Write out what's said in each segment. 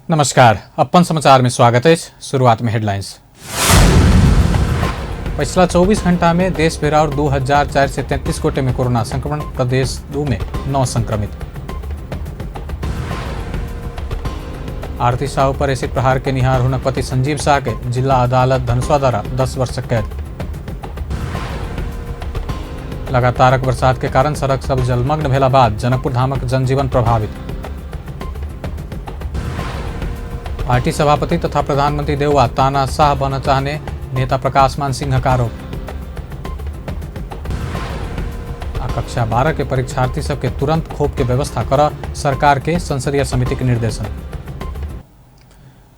नमस्कार, अपन समाचार में स्वागत है। शुरुआत में हेडलाइंस। पिछला 24 घंटा में देश भर और 2433 गोटे में कोरोना संक्रमण। प्रदेश 2 में 9 संक्रमित। आरती साहू पर एसिड प्रहार के निहार हुनक पति संजीव शाह के जिला अदालत धनुषा द्वारा 10 वर्ष कैद। लगातार बरसात के कारण सड़क सब जलमग्न भेला बाद जनकपुर धामक जनजीवन प्रभावित। पार्टी सभापति तथा प्रधानमंत्री देउवा तानाशाह बनना चाहने नेता प्रकाश मान सिंह का आरोप। कक्षा 12 के परीक्षार्थी सबके तुरंत खोप के व्यवस्था कर सरकार के संसदीय समिति के निर्देशन।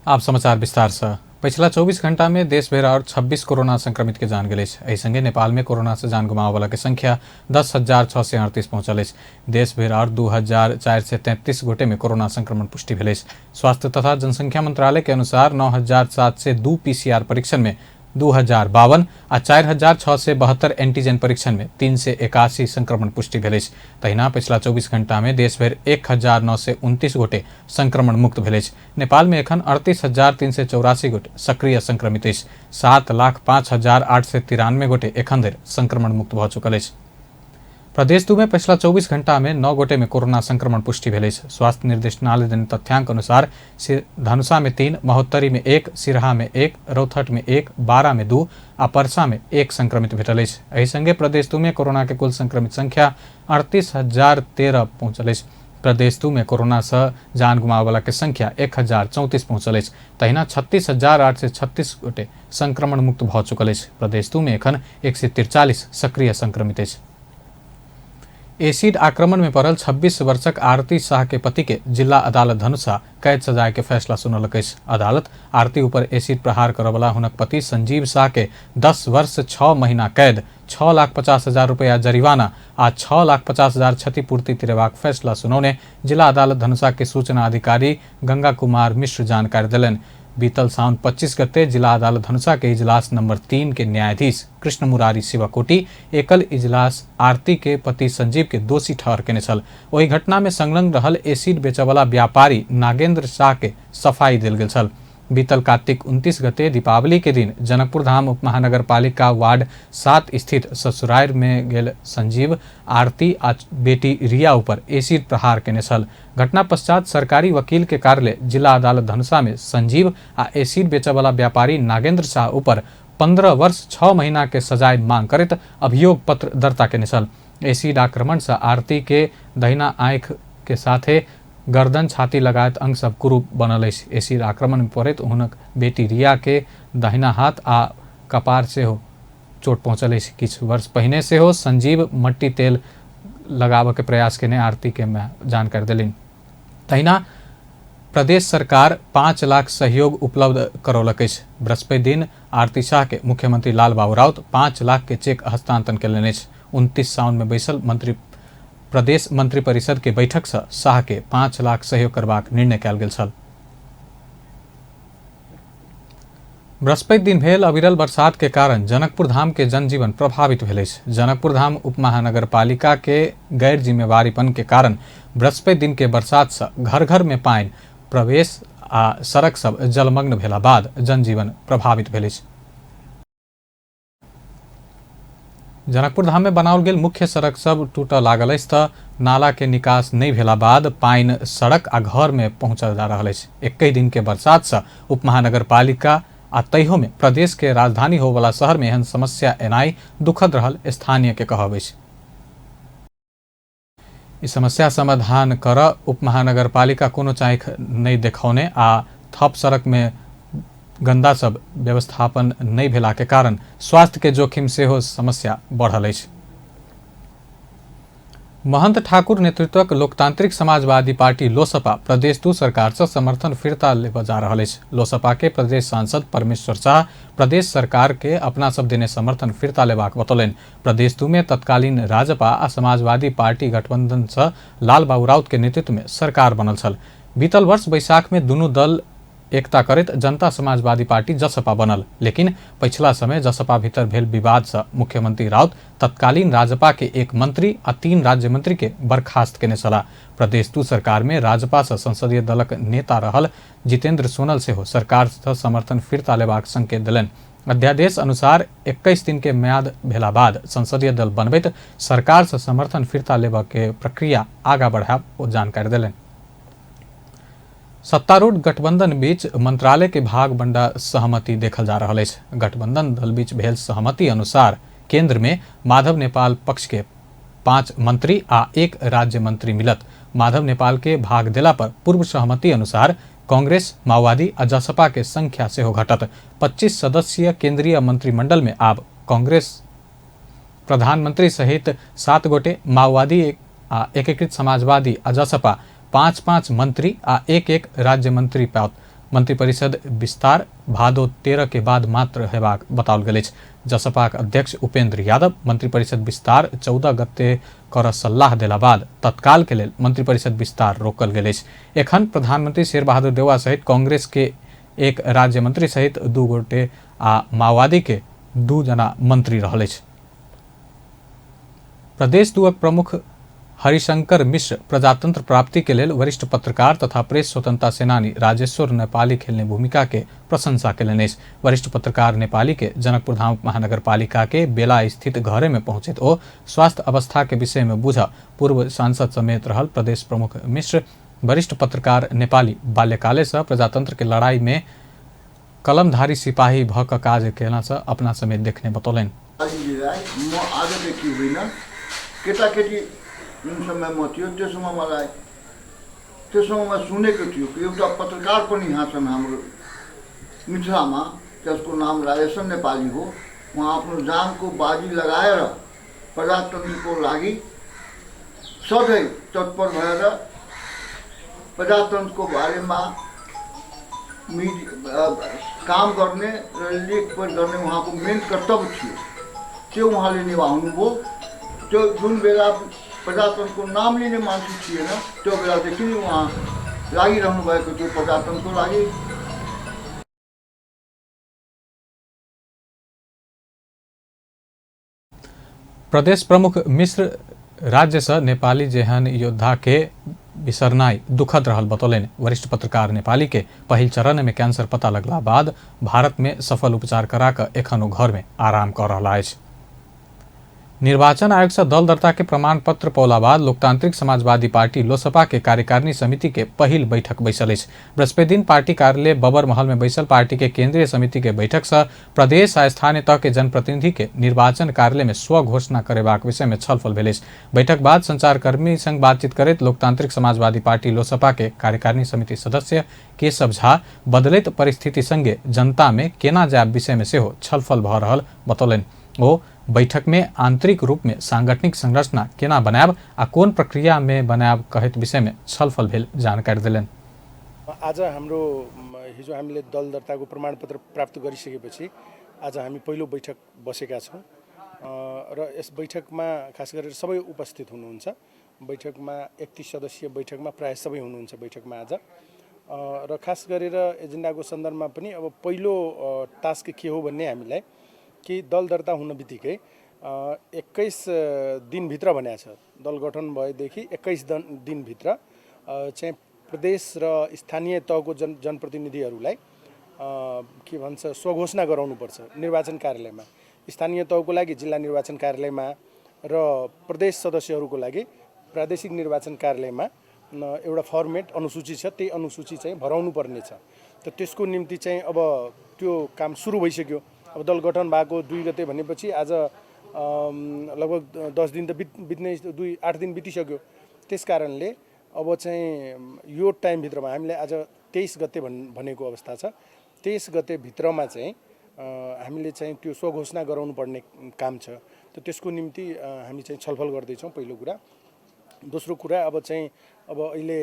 आप समाचार विस्तार से। पिछला 24 घंटा में देश भर और 26 कोरोना संक्रमित के जान गए। एहि संगे नेपाल में कोरोना से जान गुमावे वाला के संख्या 10,638 पहुंचल। देश भर और 2,433 गोटे में कोरोना संक्रमण पुष्टि भेल। स्वास्थ्य तथा जनसंख्या मंत्रालय के अनुसार 9,702 PCR परीक्षण में 2,052 आ 4,672 एंटीजन परीक्षण में 381 संक्रमण पुष्टि भेल। तहिना पिछला 24 घंटा में देश भर 1,929 गोटे संक्रमण मुक्त भेल। नेपाल में एखन 38,384 गोटे सक्रिय संक्रमित। 7,05,893 गोटे एखन धरि संक्रमण मुक्त भ चुकल। प्रदेश 2 में पिछला 24 घंटा में 9 गोटे में कोरोना संक्रमण पुष्टि भेल। स्वास्थ्य निर्देशनालय देने तथ्यांक अनुसार धनुषा में 3, महोत्तरी में 1, सिरहा में 1, रौथट में 1, बारा में 2 आ परसा में 1 संक्रमित भेटल। एहि संगे प्रदेश 2 में कोरोना के कुल संक्रमित संख्या 38,013 पहुंचल। प्रदेश 2 में कोरोना से जान गुमावे वाला के संख्या 1,034 पहुंचल। तहिना 36,836 गोटे संक्रमण मुक्त भ चुकल। प्रदेश 2 में एखन 143 सक्रिय संक्रमित। एसिड आक्रमण में पड़ल 26 वर्षक आरती शाह के पति के जिला अदालत धनुषा कैद सजाए के फैसला सुनलक। अदालत आरती ऊपर एसिड प्रहार करवला हुनक पति संजीव शाह के 10 वर्ष 6 महीना कैद, 6,50,000 रुपया जरिमाना आ 6,50,000 क्षतिपूर्ति दिलेबाक फैसला सुनौने जिला अदालत धनुषा के सूचना अधिकारी गंगा कुमार मिश्र जानकारी दिलन। बीतल साउन 25 गते जिला अदालत धनुषा के इजलास नंबर 3 के न्यायाधीश कृष्ण मुरारी शिवाकोटी एकल इजलास आरती के पति संजीव के दोषी ठहर के छल। वही घटना में संलग्न रहल एसिड बेचवाला व्यापारी नागेंद्र शाह के सफाई दिल गेल छल। बीतल कार्तिक 29 गते दीपावली के दिन जनकपुर धाम उपमहानगर पालिका वार्ड 7 स्थित ससुराल में गेल संजीव आरती आ बेटी रिया ऊपर एसिड प्रहार केने छल। घटना पश्चात सरकारी वकील के कार्यालय जिला अदालत धनुषा में संजीव आ एसिड बेचवाला व्यापारी नागेंद्र शाह ऊपर 15 वर्ष 6 महीना के सजाए मांग करत अभियोग पत्र दर्ता केने छल। एसिड आक्रमण से आरती के दहिना आंख के साथे गर्दन छाती लगायत अंग सब कुरूप बनल। एसिड आक्रमण में पड़त हुनक बेटी रिया के दहिना हाथ आ कपार से हो चोट पहुंचल। किछु वर्ष पहिने से हो संजीव मट्टी तेल लगाव के प्रयास केने आरती के जानकारी दिलिन। तहिना प्रदेश सरकार 5 लाख सहयोग उपलब्ध करौलक। बृहस्पति दिन आरती शाह के मुख्यमंत्री लाल बाबू राउत 5 लाख के चेक हस्तांतरण कयलनि। 29 साउन में बैसल प्रदेश मंत्री परिषद के बैठक से शाह के 5 लाख सहयोग करबाक निर्णय कयल गेल छल। बृहस्पति दिन भेल अविरल बरसात के कारण जनकपुर धाम के जनजीवन प्रभावित भेल। जनकपुर धाम उपमहानगर पालिका के गैर जिम्मेवारीपन के कारण बृहस्पति दिन के बरसात से घर घर में पानी प्रवेश आ सड़क सब जलमग्न भेला बाद जनजीवन प्रभावित भेल। जनकपुर धाम में बनाओल गेल मुख्य सड़क सब टूट लागल त नाला के निकास नहीं भेला बाद पानी सड़क आ घर में पहुंचल जा रहा है। 21 दिन के बरसात से उपमहानगर पालिका आ तैयो में प्रदेश के राजधानी हो वाला शहर में एहन समस्या एनाई दुखद रहल स्थानीय के कहब। इस समस्या समाधान कर उपमहानगर पालिका कोनो चाँख नहीं देखौने आ थप सड़क में गंदा सब व्यवस्थापन नहीं भेला के कारण स्वास्थ्य के जोखिम से हो समस्या बढ़ल है। महंत ठाकुर नेतृत्वक लोकतांत्रिक समाजवादी पार्टी लोसपा प्रदेश 2 सरकार से समर्थन फिरता लेबा जा रहा है। लोसपा के प्रदेश सांसद परमेश्वर शाह प्रदेश सरकार के अपना सब देने समर्थन फिरता लेबाक बतौलन। प्रदेश 2 में तत्कालीन राजपा आ समाजवादी पार्टी गठबंधन से लाल बाबू राउत के नेतृत्व में सरकार बनल छल। बीतल वर्ष बैसाख में दुनू दल एकता करैत जनता समाजवादी पार्टी जसपा बनल, लेकिन पिछला समय जसपा भीतर भेल विवाद से मुख्यमंत्री राउत तत्कालीन राजपा के एक मंत्री आ 3 राज्य मंत्री के बर्खास्त केने छलाह। प्रदेश 2 सरकार में राजपा से संसदीय दलक नेता रहल जितेंद्र सोनल सेहो सरकार से समर्थन फिरता लेबाक संकेत देलनि। अध्यादेश अनुसार 21 दिन के म्याद भेला बाद संसदीय दल बनबैत सरकार से समर्थन फिरता लेबा के प्रक्रिया आगा बढ़ाब ओ जानकारी देलनि। सत्तारूढ़ गठबंधन बीच मंत्रालय के भाग बंडा सहमति देखल जा रहा है। गठबंधन दल बीच भेल सहमति अनुसार केंद्र में माधव नेपाल पक्ष के 5 मंत्री आ 1 राज्य मंत्री मिलत। माधव नेपाल के भाग देला पर पूर्व सहमति अनुसार कांग्रेस, माओवादी आ जसपा के संख्या से हो घटत। 25 सदस्यीय केंद्रीय मंत्रिमंडल में आब कांग्रेस प्रधानमंत्री सहित 7 गोटे, माओवादी आ एकीकृत समाजवादी आ जसपा 5-5 मंत्री आ 1-1 राज्य मंत्री पाओत। मंत्रिपरिषद विस्तार भादो 13 के बाद मात्र हेबाक बताओल गेल अछि। जसपाक अध्यक्ष उपेंद्र यादव मंत्रिपरिषद विस्तार 14 गते कर सलाह देला बाद तत्काल के लेल मंत्रिपरिषद विस्तार रोकल गेल अछि। एखन प्रधानमंत्री शेर बहादुर देउवा सहित कांग्रेस के 1 राज्य मंत्री सहित 2 गोटे आ माओवादी के 2 जना मंत्री रहल अछि। प्रदेश 2 प्रमुख हरिशंकर मिश्र प्रजातंत्र प्राप्ति के लेल वरिष्ठ पत्रकार तथा प्रेस स्वतंत्रता सेनानी राजेश्वर नेपाली खेलने भूमिका के प्रशंसा केलनि अछि। वरिष्ठ पत्रकार नेपाली के जनकपुर धाम महानगर पालिका के बेला स्थित घरे में पहुंचैत ओ स्वास्थ्य अवस्था के विषय में बुझ पूर्व सांसद समेत रहल प्रदेश प्रमुख मिश्र वरिष्ठ पत्रकार नेपाली बाल्यकाले से प्रजातंत्र के लड़ाई में कलमधारी सिपाही भ क काज केला से अपना समेत देखने बतौलनि। जुन समयमा थियो त्यसमा मलाई त्यसमा सुनेको थियो कि एउटा पत्रकार पनि यहाँ छन् हाम्रो मिथिलामा, त्यसको नाम राजेश्वर नेपाली हो। उहाँ आफ्नो जानको बाजी लगाएर प्रजातन्त्रको लागि सधैँ तत्पर भएर प्रजातन्त्रको बारेमा काम गर्ने र लेख गर्ने उहाँको मेन कर्तव्य थियो। त्यो उहाँले निभाउनुभयो। त्यो जुन बेला प्रजातन्त्रको नाम लिने मान्छे थिएन त्यो बेलादेखि नै उहाँ लागिरहनु भएको थियो प्रजातन्त्रको लागि। प्रदेश प्रमुख मिश्र राज्य से नेपाली जेहन योद्धा के बिसरनाई दुखद रहल बतौलनि। वरिष्ठ पत्रकार नेपाली के पहिल चरण में कैंसर पता लगला बाद भारत में सफल उपचार करा क एखन ओ घर में आराम कर रहा अछि। निर्वाचन आयोग से दल दर्ता के प्रमाण पत्र पौला बाद लोकतांत्रिक समाजवादी पार्टी लोसपा के कार्यकारिणी समिति के पहिल बैठक बैसल अछि। बृहस्पति दिन पार्टी कार्यालय बबर महल में बैसल पार्टी के केंद्रीय समिति के बैठक से प्रदेश आ स्थानीय तह के जनप्रतिनिधि के निर्वाचन कार्यालय में स्व घोषणा करेबाक विषय में छलफल भेल अछि। बैठक बाद संचारकर्मी संग बातचीत करैत लोकतांत्रिक समाजवादी पार्टी लोसपा के कार्यकारिणी समिति सदस्य केशव झा बदलैत परिस्थिति संगे जनता में केना जायब विषय में सेहो छलफल भ रहल बतौलनि। ओ बैठक में आंतरिक रूप में सांगठनिक संरचना केना बनायब आ कोन प्रक्रिया में बनायब कहत विषय में छलफल भेल जानकारी दिलनि। आज हाम्रो हिजो हामीले दल दर्ताको प्रमाणपत्र प्राप्त गरिसकेपछि आज हामी पहिलो बैठक बसेका छौं र यस बैठकमा खास गरेर सबै उपस्थित हुनुहुन्छ। बैठकमा 31 सदस्यीय बैठकमा प्राय सबै हुनुहुन्छ बैठकमा आज र खास गरेर एजेन्डाको सन्दर्भमा पनि अब पहिलो टास्क के हो भन्ने हामीलाई कि दल दर्ता हुन बित्तिकै 21 दिनभित्र भनेको छ। दल गठन भएदेखि 21 दिनभित्र चाहिँ प्रदेश र स्थानीय तहको जनप्रतिनिधिहरूलाई के भन्छ स्वघोषणा गराउनुपर्छ निर्वाचन कार्यालयमा। स्थानीय तहको लागि जिल्ला निर्वाचन कार्यालयमा र प्रदेश सदस्यहरूको लागि प्रादेशिक निर्वाचन कार्यालयमा एउटा फर्मेट अनुसूची छ, त्यही अनुसूची चाहिँ भराउनु पर्ने छ। त त्यसको निम्ति चाहिँ अब त्यो काम सुरु भइसक्यो। अब दल गठन भएको 2 गते भनेपछि आज लगभग 10 दिन त बित्नै 8 दिन बितिसक्यो। त्यसकारणले अब चाहिँ यो टाइमभित्रमा हामीले आज 23 गते भनेको अवस्था छ। 23 गते भित्रमा चाहिँ हामीले चाहिँ त्यो स्वघोषणा गराउनु पर्ने काम छ। त त्यसको निम्ति हामी चाहिँ छलफल गर्दैछौँ पहिलो कुरा। दोस्रो कुरा अब अहिले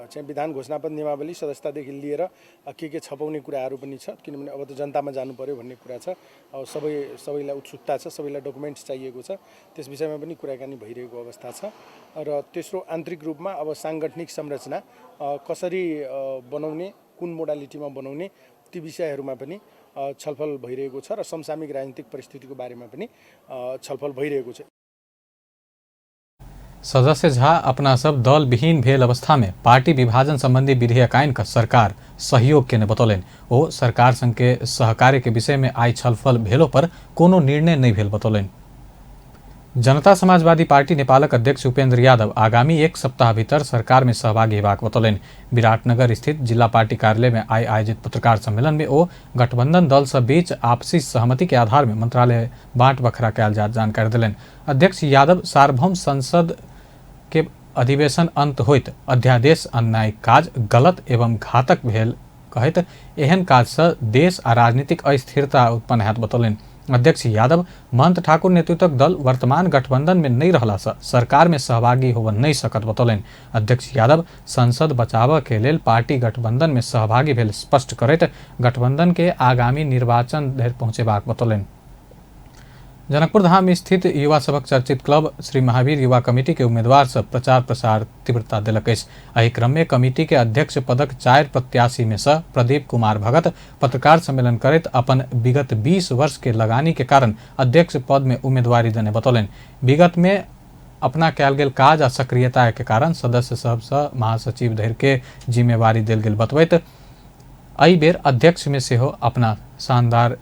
चाहिँ विधान घोषणापत्र नियमावली सदस्यतादेखि लिएर के छपाउने कुराहरू पनि छ, किनभने अब त जनतामा जानु पर्यो भन्ने कुरा छ। अब सबैलाई उत्सुकता छ, सबैलाई डकुमेन्ट्स चाहिएको छ, त्यस विषयमा पनि कुराकानी भइरहेको अवस्था छ। र तेस्रो आन्तरिक रूपमा अब सांगठनिक संरचना कसरी बनाउने कुन मोडालिटीमा बनाउने ती विषयहरूमा पनि छलफल भइरहेको छ र समसामयिक राजनीतिक परिस्थितिको बारेमा पनि छलफल भइरहेको छ। सदस्य झा अपना सब दल विहीन भेल अवस्था में पार्टी विभाजन संबंधी विधेयक आइन का सरकार सहयोग के बतौलन। ओ सरकार संग के सहकार्य के विषय में आई छलफल भेलो पर कोनो निर्णय नहीं भेल बतौलन। जनता समाजवादी पार्टी नेपालक अध्यक्ष उपेन्द्र यादव आगामी एक सप्ताह भीतर सरकार में सहभागी हेबाक बतौलन। विराटनगर स्थित जिला पार्टी कार्यालय में आयोजित पत्रकार सम्मेलन में ओ गठबंधन दल सब बीच आपसी सहमति के आधार में मंत्रालय बांट बखरा कयल जात जानकारी दिलन। अध्यक्ष यादव सार्वभौम संसद के अधिवेशन अंत होइत अध्यादेश अन्यायिक काज गलत एवं घातक भेल कहत एहन काज से देश आ राजनीतिक अस्थिरता उत्पन्न हैत बतौलन। अध्यक्ष यादव महंत ठाकुर नेतृत्वक दल वर्तमान गठबंधन में नहीं रहला से सरकार में सहभागी होब नहीं सकत बतौलन। अध्यक्ष यादव संसद बचाव के लेल पार्टी गठबंधन में सहभागी भेल स्पष्ट करैत गठबंधन के आगामी निर्वाचन धरि पहुंचेबाक बतौलन। जनकपुर धाम स्थित युवा सभक चर्चित क्लब श्री महावीर युवा कमिटी के उम्मीदवार सब प्रचार प्रसार तीव्रता दिलक। एहि क्रम में कमिटी के अध्यक्ष पदक 4 प्रत्याशी में से प्रदीप कुमार भगत पत्रकार सम्मेलन करैत अपन विगत 20 वर्ष के लगानी के कारण अध्यक्ष पद में उम्मीदवारी देने बतौलन। विगत में अपना कयल गेल काज आ सक्रियता के कारण सदस्य सब से महासचिव धरि के जिम्मेवारी देल गेल बतबैत एहि बेर अध्यक्ष में सेहो अपना शानदार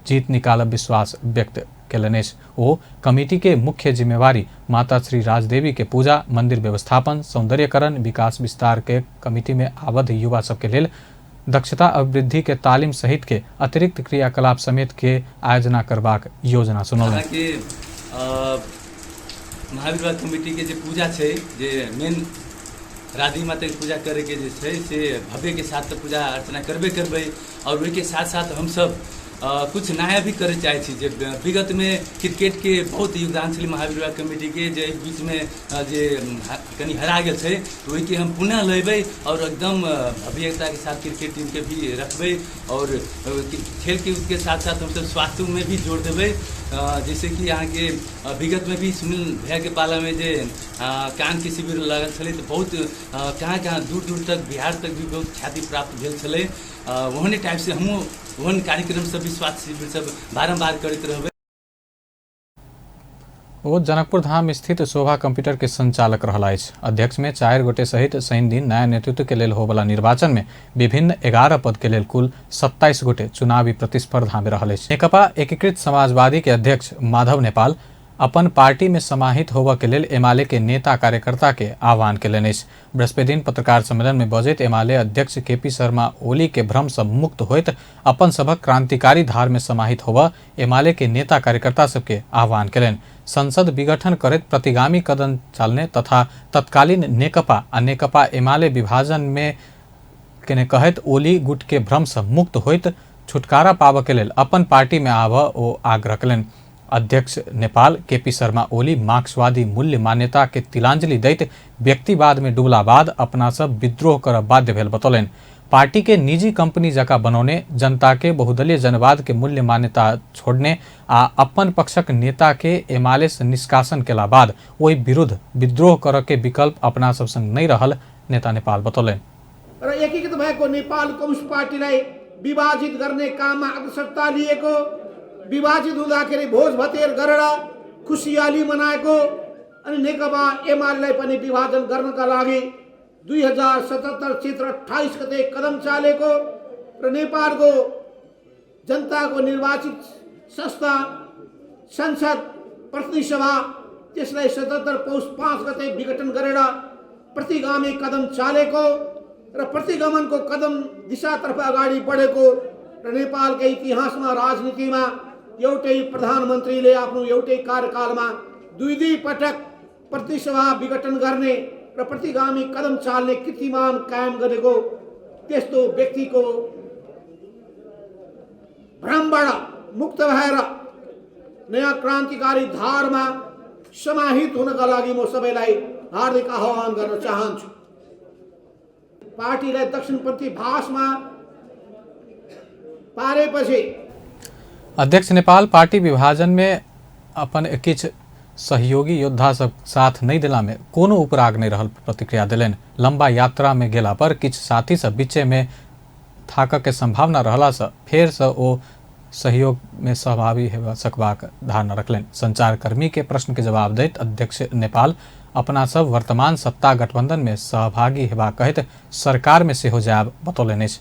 जीत निकालब विश्वास व्यक्त केलनेश। ओ कमिटी के मुख्य जिम्मेवारी माता श्री राजदेवी के पूजा, मंदिर व्यवस्थापन, सौंदर्यकरण, विकास विस्तार के कमिटी में आबद्ध युवा सबके लेल दक्षता अभिवृद्धि के तालीम सहित के अतिरिक्त क्रियाकलाप समेत के आयोजना करबाक योजना सुनौलनि। महावीर युवा कमिटी के जे पूजा छै जे मेन राधी माता के पूजा करे के जे छै से भव्य के साथ पूजा अर्चना करबे और ओहि के साथ साथ हम सब कुछ नया भी करे चाहे छी। जे विगत में क्रिकेट के बहुत योगदान छलै महावीर युवा कमिटी के जे बीच में जे कनी हरा गेल छै ओहि के हम पुनः लेबै और एकदम भव्यता के साथ क्रिकेट टीम के भी रखबै और खेल के उसके साथ साथ हम सब स्वास्थ्य में भी जोड़ देबै। जैसे कि यहाँ के विगत में भी सुनील भैया के पाला में जे कान के शिविर लगल छलै तो बहुत कहाँ दूर दूर तक बिहार तक भी बहुत ख्याति प्राप्त भेल छलै। वहने टाइप से हमहूँ वहन कार्यक्रम सब भी स्वास्थ्य शिविर सब बारम्बार करते रहबै। ओ जनकपुर धाम स्थित शोभा कंप्यूटर के संचालक रहला अछि। अध्यक्ष में 4 गोटे सहित शनि दिन नया नेतृत्व के लेल होबला निर्वाचन में विभिन्न 11 पद के लेल कुल 27 गोटे चुनावी प्रतिस्पर्धा में रहल अछि। नेकपा एकीकृत समाजवादी के अध्यक्ष माधव नेपाल अपन पार्टी में समाहित होबऽ के लेल एमाले के नेता कार्यकर्ता के आह्वान केलनि अछि। बृहस्पति दिन पत्रकार सम्मेलन में बजैत एमाले अध्यक्ष केपी शर्मा ओली के भ्रम से मुक्त होइत अपन सभक क्रांतिकारी धार में समाहित होबऽ एमाले के नेता कार्यकर्ता सबके आह्वान केलनि। संसद विघटन करैत प्रतिगामी कदम चलने तथा तत्कालीन नेकपा आ नेकपा एमाले विभाजन में केने कहैत ओली गुट के भ्रम से मुक्त होइत छुटकारा पाबऽ के लेल अपन पार्टी में आबऽ ओ आग्रह केलनि। अध्यक्ष नेपाल केपी शर्मा ओली मार्क्सवादी मूल्य मान्यता के तिलांजलि दैत व्यक्तिवाद में डूबला बाद अपना सब विद्रोह कर बाध्य भेल बतौलन। पार्टी के निजी कंपनी जका बनौने, जनता के बहुदलीय जनवाद के मूल्य मान्यता छोड़ने आ अपन पक्षक नेता के एमाले से निष्कासन केला बाद ओहि विरुद्ध विद्रोह कर के विकल्प अपना सब संग नहीं रहल नेता नेपाल बतौलन। र एकीकृत भएको नेपाल कम्युनिस्ट पार्टीलाई विभाजित गर्ने काममा अग्रसरता लिएको, विभाजित हुँदाखेरि भोज भतेर गरेर खुसियाली मनाएको अनि नेकपा एमालेलाई पनि विभाजन गर्नका लागि 2077 चैत्र 28 गते कदम चालेको र नेपालको जनताको निर्वाचित संस्था संसद प्रतिनिधि सभा त्यसलाई 77 पौष 5 गते विघटन गरेर प्रतिगामी कदम चालेको र प्रतिगमनको कदम दिशातर्फ अगाडि बढेको र नेपालको इतिहासमा राजनीतिमा एउटै प्रधानमन्त्रीले आफ्नो एउटै कार्यकालमा दुई पटक प्रतिसभा विघटन गर्ने र प्रतिगामी कदम चाल्ने कीर्तिमान कायम गरेको त्यस्तो व्यक्तिको भ्रमबाट मुक्त भएर नयाँ क्रान्तिकारी धारमा समाहित हुनका लागि म सबैलाई हार्दिक आह्वान गर्न चाहन्छु। पार्टीलाई दक्षिणपन्थी भाषमा पारेपछि अध्यक्ष नेपाल पार्टी विभाजन में अपन किछ सहयोगी योद्धा सब साथ नहीं दिला में कोनो उपराग नहीं रहल प्रतिक्रिया दिलन। लंबा यात्रा में गेला पर किछ साथी सब बीचे में थाकक के संभावना रहला से फेर से ओ सहयोग में सहभागी हेबा सकबाक धारणा रखलनि। संचारकर्मी के प्रश्न के जवाब दैत अध्यक्ष नेपाल अपना सब वर्तमान सत्ता गठबंधन में सहभागी हेबा कहैत सरकार में सेहो जायब बतौलनि अछि।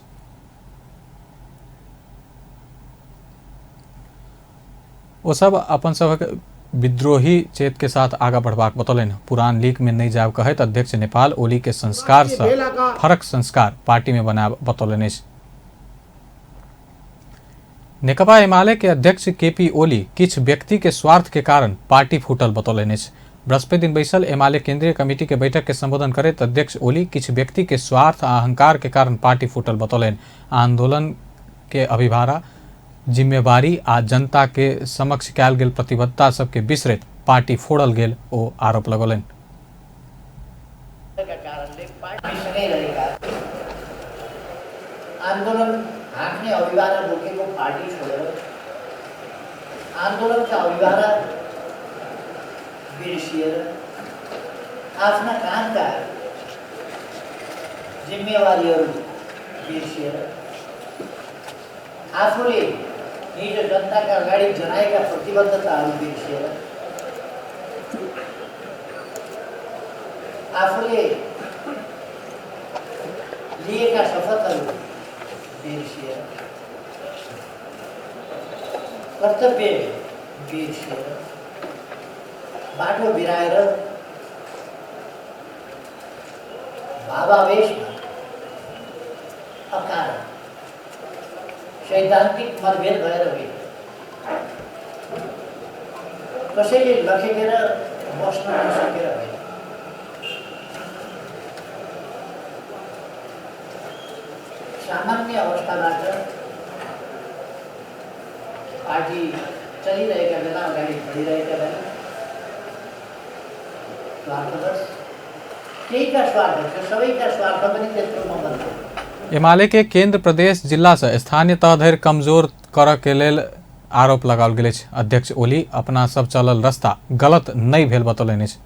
ओ सब अपन सबक विद्रोही चेत के साथ आगा बढ़बाक बतौलनि। पुरान लीक में नहीं जायब कहैत अध्यक्ष नेपाल ओली के संस्कार से फरक संस्कार पार्टी में बनायब बतौलनि अछि। नेकपा एमाले के अध्यक्ष केपी ओली किछ व्यक्ति के स्वार्थ के कारण पार्टी फूटल बतौलनि अछि। बृहस्पति दिन बैसल एमाले केंद्रीय कमेटी के बैठक के संबोधन करैत अध्यक्ष ओली किछ व्यक्ति के स्वार्थ आ अहंकार के कारण पार्टी फूटल बतौलनि। आंदोलन के अभिभारा जिम्मेवारी आ जनता के समक्ष कयल गेल प्रतिबद्धता सबके बिसरैत पार्टी फोड़ल गेल ओ आरोप लगौलनि। आन्दोलन हाँक्ने अभिभारा बोकेको पार्टी छोडेर आन्दोलनका अभिभारा बिर्सिएर आफ्ना कामका जिम्मेवारीहरू बिर्सिएर आफूले हिजो जनताका अगाडि जनाएका प्रतिबद्धताहरू बिर्सिएर आफूले लिएका शपथहरू बिर्सिएर कर्तव्य बिर्सिएर बाटो बिराएर भावावेशमा अकारण सैद्धान्तिक मतभेद भएर होइन, कसैले लखेटेर बस्न नसकेर होइन, सामान्य अवस्थाबाट पार्टी चलिरहेका बेला अगाडि बढिरहेका बेला स्वार्थवश केहीका स्वार्थ थियो, सबैका स्वार्थ पनि त्यत्रो नबन्थ्यो। एमाले के केंद्र प्रदेश जिला से स्थानीय तह धरि कमजोर कर के लेल आरोप लगाओल गेल अछि। अध्यक्ष ओली अपना सब चलल रास्ता गलत नहीं भेल बतौलनि अछि।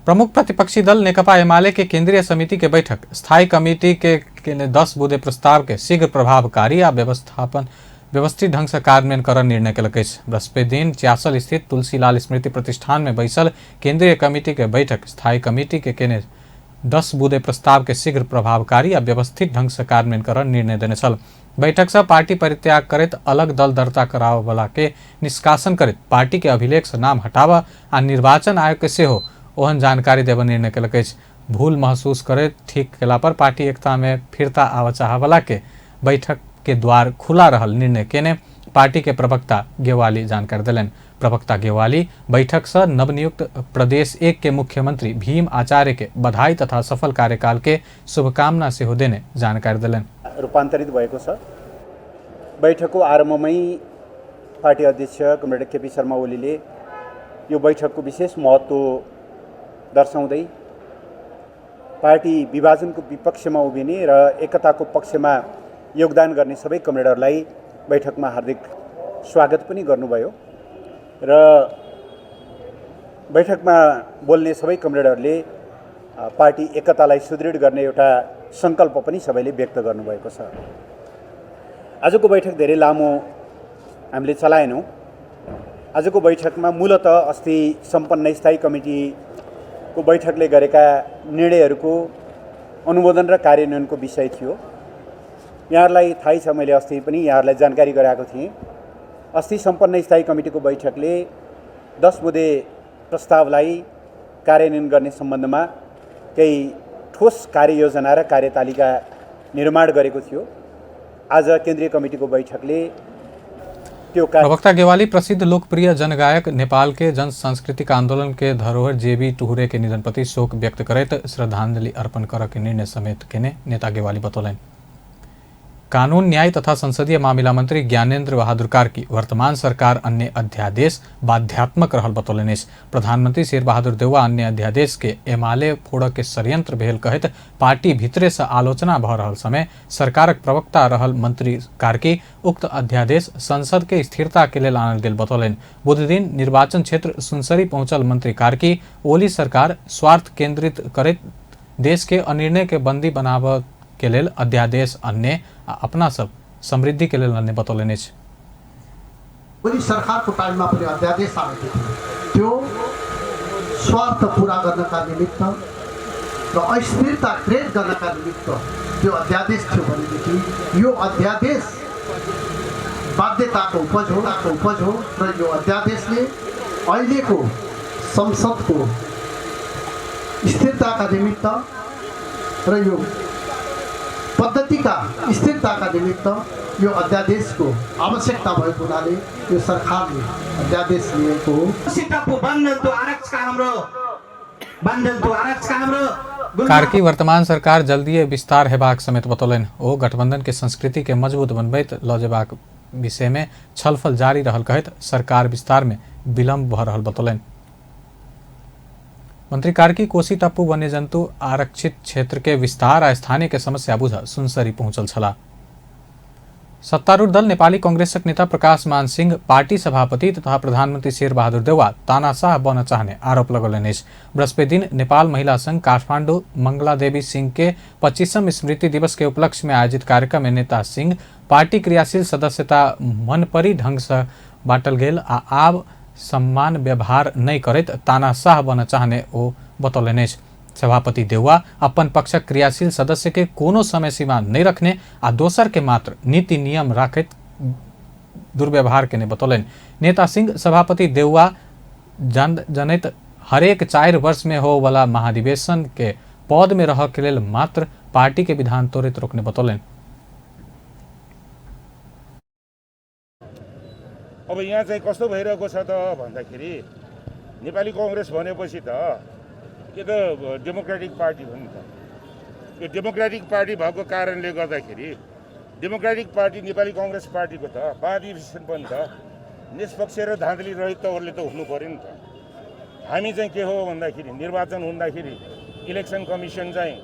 प्रमुख प्रतिपक्षी दल नेकपा एमाले के केंद्रीय समिति के बैठक स्थायी कमेटी के 10 बुधे प्रस्ताव के शीघ्र प्रभावकारी आ व्यवस्थित ढंग से कार्यान्वयन कर निर्णय कलक अछि। बृहस्पति दिन चियासल स्थित तुलसीलाल स्मृति प्रतिष्ठान में बैसल केंद्रीय कमेटी के बैठक स्थायी कमेटी के 10 बुधे प्रस्ताव के शीघ्र प्रभावकारी आ व्यवस्थित ढंग से कार्यान्वयन कर निर्णय देने छल। बैठक से पार्टी परित्याग करैत अलग दल दर्ता कराव वाला के निष्कासन करैत पार्टी के अभिलेख से नाम हटावा आ निर्वाचन आयोग के सेहो ओहन जानकारी देवा निर्णय कलक अछि। भूल महसूस करैत ठीक केला पर पार्टी एकता में फिरता आवा चाहवाला के बैठक के द्वार खुला रहल निर्णय केने पार्टी के प्रवक्ता गेवाली जानकारी दिलनि। प्रवक्ता गेवाली बैठक से नवनियुक्त प्रदेश 1 के मुख्यमंत्री भीम आचार्य के बधाई तथा सफल कार्यकाल के शुभकामना सेहो देने जानकारी दिलनि। रूपान्तरित भएको छ। बैठकको आरम्भमै पार्टी अध्यक्ष कमरेड केपी शर्मा ओलीले यो बैठकको विशेष महत्त्व दर्शाउँदै पार्टी विभाजनको विपक्षमा उभिने र एकताको पक्षमा योगदान गर्ने सबै कमरेडहरूलाई बैठकमा हार्दिक स्वागत पनि गर्नुभयो र बैठकमा बोल्ने सबै कमरेडहरूले पार्टी एकतालाई सुदृढ गर्ने एउटा सङ्कल्प पनि सबैले व्यक्त गर्नुभएको छ। आजको बैठक धेरै लामो हामीले चलाएनौँ। आजको बैठकमा मूलतः अस्ति सम्पन्न स्थायी कमिटीको बैठकले गरेका निर्णयहरूको अनुमोदन र कार्यान्वयनको विषय थियो। यहाँहरूलाई थाहै छ, मैले अस्ति पनि यहाँहरूलाई जानकारी गराएको थिएँ। अस्ति सम्पन्न स्थायी कमिटीको बैठकले 10 बुधे प्रस्तावलाई कार्यान्वयन गर्ने सम्बन्धमा केही ठोस कार्ययोजना र कार्यतालिका निर्माण गरेको थियो। आज केन्द्रीय कमिटीको बैठकले त्यो प्रवक्ता गेवाली प्रसिद्ध लोकप्रिय जनगायक नेपाल के जन सांस्कृतिक आंदोलन के धरोहर जेबी टुहुरे के निधन प्रति शोक व्यक्त करैत श्रद्धांजलि अर्पण कर के निर्णय समेत केने नेता गेवाली बतौलनि। कानून न्याय तथा संसदीय मामला मंत्री ज्ञानेन्द्र बहादुर कार्की वर्तमान सरकार अन्य अध्यादेश बाध्यात्मक रहल बतौलनि। प्रधानमंत्री शेर बहादुर देउवा अन्य अध्यादेश के एमाले फोड़ के षड्यंत्र भेल कहैत पार्टी भितरे से आलोचना भ रहल समय सरकारक प्रवक्ता रहल मंत्री कार्की उक्त अध्यादेश संसद के स्थिरता के लेल आनल गेल बतौलनि। बुध दिन निर्वाचन क्षेत्र सुनसरी पहुंचल मंत्री कार्की ओली सरकार स्वार्थ केंद्रित करैत देश के अनिर्णय के बंदी बनाव के लेल अध्यादेश अन्य आ अपना सब समृद्धि के लेल अन्य बतौलनि अछि। उनी सरकारको टाइममा पनि अध्यादेश आएको थियो, त्यो स्वार्थ पुरा गर्नका निमित्त र अस्थिरता क्रिएट गर्नका निमित्त त्यो अध्यादेश थियो भनेदेखि यो अध्यादेश बाध्यताको उपज हो र यो अध्यादेशले अहिलेको संसदको स्थिरताका निमित्त र यो पद्धतिका स्थिरताका निमित्त यो अध्यादेशको आवश्यकता भएको हुनाले यो सरकारले अध्यादेश लिएको हो। कार्की वर्तमान सरकार जल्दीए विस्तार हेबाक समेत बतौलनि। ओ गठबंधन के संस्कृति के मजबूत बनबैत लऽ जेबाक विषय में छलफल जारी रहल कहैत सरकार विस्तार में विलम्ब भऽ रहल बतौलनि। मंत्री कार्की कोसी टप्पू वन्यजंतु आरक्षित क्षेत्र के विस्तार आ स्थानीय के समस्या बुझ सुनसरी पहुंचल छलाह। सत्तारूढ़ दल नेपाली कांग्रेसक नेता प्रकाश मान सिंह पार्टी सभापति तथा प्रधानमंत्री शेर बहादुर देउवा तानाशाह बन चाहने आरोप लगौलनि अछि। बृहस्पति दिन नेपाल महिला संघ काठमांडू मंगला देवी सिंह के 25वीं स्मृति दिवस के उपलक्ष्य में आयोजित कार्यक्रम में नेता सिंह पार्टी क्रियाशील सदस्यता मनपरी ढंग से बांटल गेल आ आब सम्मान व्यवहार नहीं करैत तानाशाह बन चाहने ओ बतौलनि अछि। सभापति देउवा अपन पक्षक क्रियाशील सदस्य के कोनो समय सीमा नहीं रखने आ दोसर के मात्र नीति नियम राखैत दुर्व्यवहार के बतौलनि। नेता सिंह सभापति देउवा जनैत हरेक 4 वर्ष में हो वाला महाधिवेशन के पद में रह के लेल मात्र पार्टी के विधान त्वरित रोक्ने बतौलनि। अब यहाँ चाहिँ कस्तो भइरहेको छ त भन्दाखेरि नेपाली कांग्रेस भनेपछि त यो त डेमोक्रेटिक पार्टी हो नि त। यो डेमोक्रेटिक पार्टी भएको कारणले गर्दाखेरि डेमोक्रेटिक पार्टी नेपाली कांग्रेस पार्टीको त महाधिवेशन पनि त निष्पक्ष र धाँधली रहित तौरले त हुनु पर्यो नि त। हामी चाहिँ के हो भन्दाखेरि निर्वाचन हुँदाखेरि इलेक्सन कमिसन चाहिँ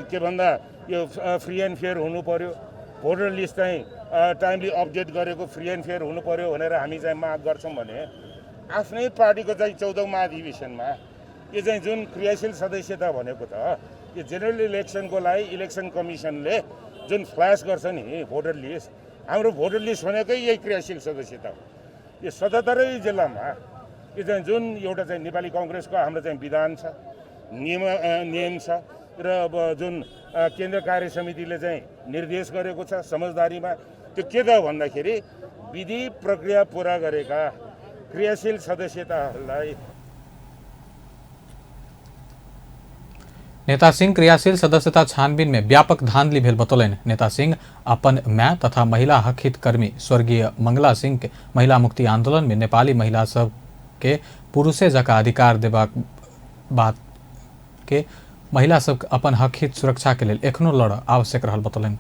के भन्दा यो फ्री एन्ड फेयर हुनु पर्यो, भोटर लिस्ट चाहिँ टाइमली अपडेट गरेको फ्री एन्ड फेयर हुनु पर्यो भनेर हामी चाहिँ माग गर्छौँ भने आफ्नै पार्टीको चाहिँ 14औं महाधिवेशनमा यो चाहिँ जुन क्रियाशील सदस्यता भनेको त यो जेनरल इलेक्सनको लागि इलेक्सन कमिसनले जुन फ्ल्यास गर्छ नि भोटर लिस्ट, हाम्रो भोटर लिस्ट भनेकै यही क्रियाशील सदस्यता हो। यो 77 जिल्लामा यो चाहिँ जुन एउटा चाहिँ नेपाली कांग्रेसको हाम्रो चाहिँ विधान छ, नियम छ र अब जुन केन्द्र कार्य समितिले चाहिँ निर्देश गरेको छ समझदारीमा, त्यो के त भन्दाखेरि विधि प्रक्रिया पूरा गरेका क्रियाशील सदस्यताहरूलाई। नेता सिंह क्रियाशील सदस्यता छानबीन में व्यापक धांधली भेल बतौलनि। नेता सिंह अपन माय तथा महिला हक हित कर्मी स्वर्गीय मंगला सिंह के महिला मुक्ति आंदोलन में नेपाली महिला सब के पुरुषे जका अधिकार देबाक बात के महिला सब अपन हक हित सुरक्षा के लिए एखनो लड़ आवश्यक रहल बतौलनि।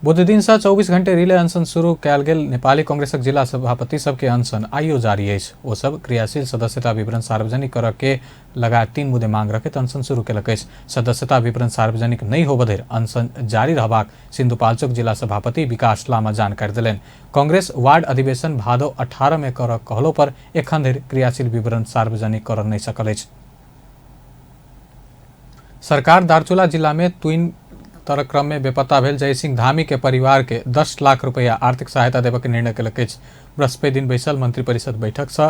बुध दिन से 24 घंटे रिले अनशन शुरू कयल गेल नेपाली कांग्रेसक जिला सभापति सबके अनशन आइयो जारी अछि। ओ सब क्रियाशील सदस्यता विवरण सार्वजनिक करऽ के लगातार 3 मुद्दे मांग रखैत अनशन शुरू केलक अछि। सदस्यता विवरण सार्वजनिक नहीं हो बधैर अनशन जारी रहबाक सिन्धुपाल्चोक जिला सभापति विकास लामा जानकारी देलनि। कांग्रेस वार्ड अधिवेशन भादो 18 में करऽ कहलो पर एखन धरि क्रियाशील विवरण सार्वजनिक करऽ नहीं सकल अछि। सरकार दार्चुला जिला में 3 तर क्रम में बेपत्ता भेल जयसिंह धामी के परिवार के 10 लाख रुपया आर्थिक सहायता देबऽ के निर्णय केलक अछि। बृहस्पति दिन बैसल मंत्री परिषद बैठक से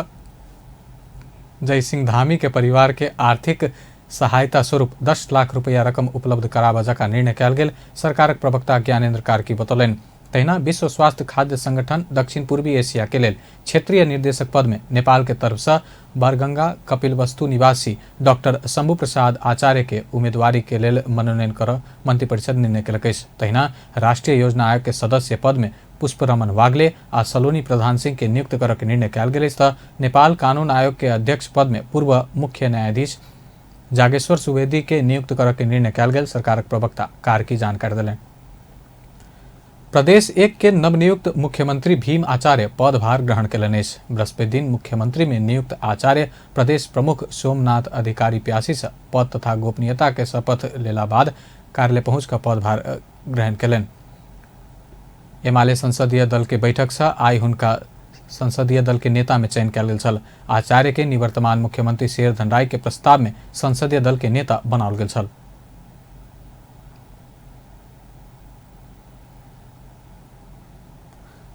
जयसिंह धामी के परिवार के आर्थिक सहायता स्वरूप 10 लाख रुपया रकम उपलब्ध कराबऽ जका निर्णय कयल गेल सरकारक प्रवक्ता ज्ञानेन्द्र कार्की बतौलनि। तहिना विश्व स्वास्थ्य खाद्य संगठन दक्षिण पूर्वी एशिया के लेल क्षेत्रीय निर्देशक पद में नेपाल के तरफ से बरगंगा कपिलवस्तु निवासी डॉक्टर शंभु प्रसाद आचार्य के उम्मीदवारी के लेल मनोनयन कर मंत्रिपरिषद निर्णय केलक अछि। तहिना राष्ट्रीय योजना आयोग के सदस्य पद में पुष्परमन वाग्ले आ सलोनी प्रधान सिंह के नियुक्त करऽ के निर्णय कयल गेल अछि। नेपाल कानून आयोग के अध्यक्ष पद में पूर्व मुख्य न्यायाधीश जागेश्वर सुवेदी के नियुक्त करऽ के निर्णय कयल गेल सरकारक प्रवक्ता कार्की जानकारी देलनि। प्रदेश 1 के नवनियुक्त मुख्यमंत्री भीम आचार्य पदभार ग्रहण केलनि अछि। बृहस्पति दिन मुख्यमंत्री में नियुक्त आचार्य प्रदेश प्रमुख सोमनाथ अधिकारी प्यासी से पद तथा गोपनीयता के शपथ लेला बाद कार्यालय पहुंच कर पदभार ग्रहण केलनि। एमाले संसदीय दल के बैठक से आई हुनका संसदीय दल के नेता में चयन कयल गेल छल। आचार्य के निवर्तमान मुख्यमंत्री शेर धनराय के प्रस्ताव में संसदीय दल के नेता बनाओल गेल छल।